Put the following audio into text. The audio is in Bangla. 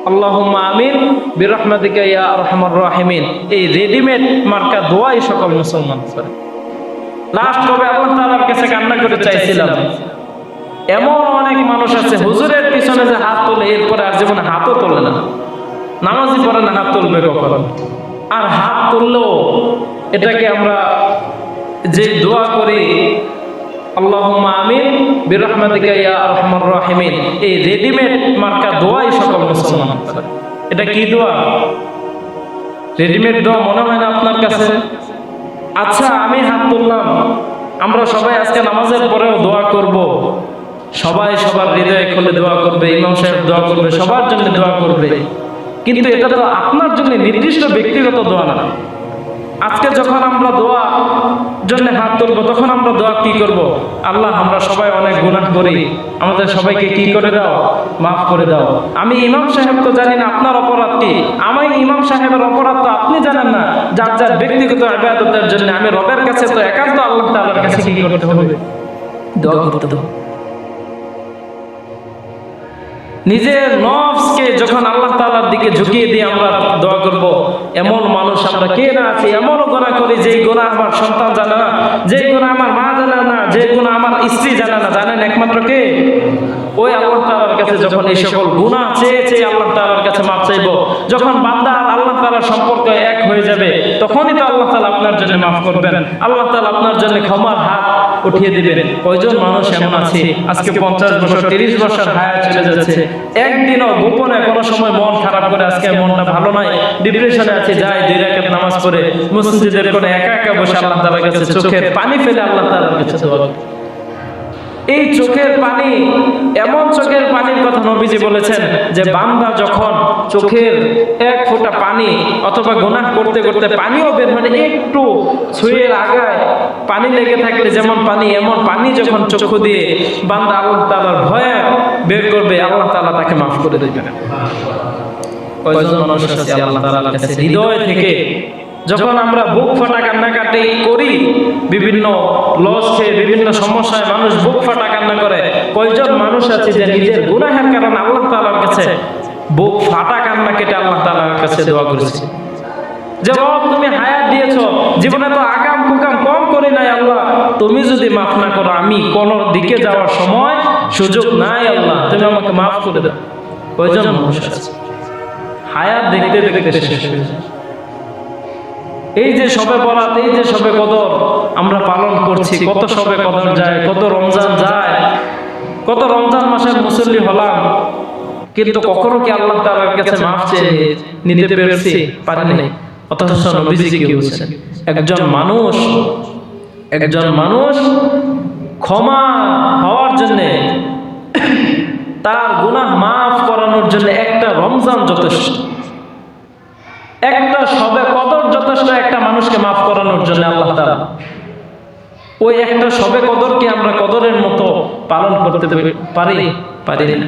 আল্লাহুম্মা আমিন বিরহমাতিকা ইয়া আরহামার রাহিমিন, এই রেডিমেড মার্কা দোয়াই সকল মুসলমান করে। লাস্ট কবে আল্লাহ তাআলার কাছে কান্না করে চাইছিলাম। এমন অনেক মানুষ আছে হুজুরের পিছনে যে হাত তোলে, এরপরে আর জীবনে হাতও তোলে না। নামাজি পড়ে না, হাত তুলবে কখন? আর হাত তুললেও এটাকে আমরা যে দোয়া করি আল্লাহুম্মা আমিন বিরহমাতিকা ইয়া আরহামার রাহিমিন, এই রেডিমেড মার্কা দোয়াই সকল মুসলমান করে। এটা কি দোয়া? রেডিমেড দোয়া মনে হয় না আপনার কাছে? আচ্ছা, আমি হাত তুললাম, আমরা সবাই আজকে নামাজের পরেও দোয়া করব। সবাই সবার হৃদয়ে খুলে দোয়া করবে, ইমাম সাহেব দোয়া করবে, সবার জন্য দোয়া করবে। কিন্তু এটা তো আপনার জন্য নির্দিষ্ট ব্যক্তিগত দোয়া না। আজকে যখন আমরা দোয়া জন্য হাত তুলবো, তখন আমরা দোয়া কি করব? আল্লাহ, আমরা সবাই অনেক গুনাহ করি, আমাদের সবাইকে কি করে দাও? মাফ করে দাও। আমি ইমাম সাহেব তো জানি না আপনার অপরাধ কি, আমি ইমাম সাহেবের অপরাধ তো আপনি জানেন না। যার যার ব্যক্তিগত ইবাদতের জন্য আমি রবের কাছে তো একান্ত আল্লাহ তাআলার কাছে কি করতে হবে? দোয়া করতে হবে। নিজের নফসকে যখন আল্লাহ তাআলার দিকে ঝুঁকিয়ে দিয়ে আমরা দোয়া করব, এমন মানুষ আমরা কে না আছি, এমনও গুনাহ করি যেই গুনাহ আমার সন্তান জানে না, যেই গুনাহ আমার মা জানে না, যেই গুনাহ আমার স্ত্রী জানে না। জানেন একমাত্র কে? ওই আল্লাহ তাআলার কাছে যখন এই সকল গুনাহ চেয়ে চেয়ে আল্লাহ তাআলার কাছে মাফ চাইব, যখন বান্দা আর আল্লাহ তাআলার সম্পর্ক এক হয়ে যাবে, তখনই তো আল্লাহ তাআলা আপনার জন্য মাফ করবেন, আল্লাহ তাআলা আপনার জন্য ক্ষমার হাত উঠিয়ে দিবেন। কয়জন মানুষ এমন আছে আজকে 50 বছর 30 বছর হায়াত চলে যাচ্ছে, একদিনও গোপনে কোনো সময় মন খারাপ করে আজকে মনটা ভালো নয়, ডিপ্রেশনে আছে, যায় 2 রাকাত নামাজ পড়ে মসজিদের কোণে একা একা বসে আল্লাহ তাআলার কাছে চোখের পানি ফেলে আল্লাহ তাআলার কাছে দোয়া করে। এই চোখের পানি, এমন চোখের পানির কথা নবীজি বলেছেন যে বান্দা যখন চোখের এক ফোঁটা পানি অথবা গুনাহ করতে করতে পানিও বের হয়, একটু ছুঁয়ের আগায় পানি লেগে থাকলে যেমন পানি, এমন পানি যখন চক্ষু দিয়ে বান্দা আল্লাহ তাআলার ভয়ে বের করবে, আল্লাহ তাআলা তাকে মাফ করে দেবেন। কয়জন মানুষ আছে আল্লাহ তাআলার কাছে হৃদয় থেকে, যখন আমরা বুক ফাটা কান্নাকাটি করি, বিভিন্ন লস খেয়ে বিভিন্ন সমস্যায় মানুষ বুক ফাটা কান্না করে, কয়জন মানুষ আছে যে নিজের গুনাহের কারণে আল্লাহ তাআলার কাছে বুক ফাটা কান্না কেটে আল্লাহ তাআলার কাছে দোয়া করেছে যে রব, তুমি হায়াত দিয়েছো, জীবনে তো আকাম কুকাম কম করি নাই, আল্লাহ তুমি যদি মাফ না করো আমি কোন দিকে যাওয়ার সময় সুযোগ নাই, আল্লাহ তুমি আমাকে মাফ করে দাও। কয়জন মানুষ আছে হায়াত দেখতে দেখতে শেষ হয়ে যায়। এই যে শবে বরাত, এই যে শবে কদর আমরা পালন করছি, কত শবে কদর যায়, কত রমজান যায়, কত রমজান মাসের মুসল্লি হলাম, কিন্তু কখনো কি আল্লাহ তাআলার কাছে মাফ চেয়ে নিতে পেরেছি? পারি নাই। অথচ নবীজি কি বলেছেন, একজন মানুষ ক্ষমা হওয়ার জন্য, তার গুনাহ মাফ করানোর জন্য একটা রমজান যথেষ্ট, একটা শবে কদর যথেষ্ট একটা মানুষকে মাফ করানোর জন্য আল্লাহ তাআলা। ওই একটা শবে কদরকে আমরা কদরের মতো পালন করতে পারি না।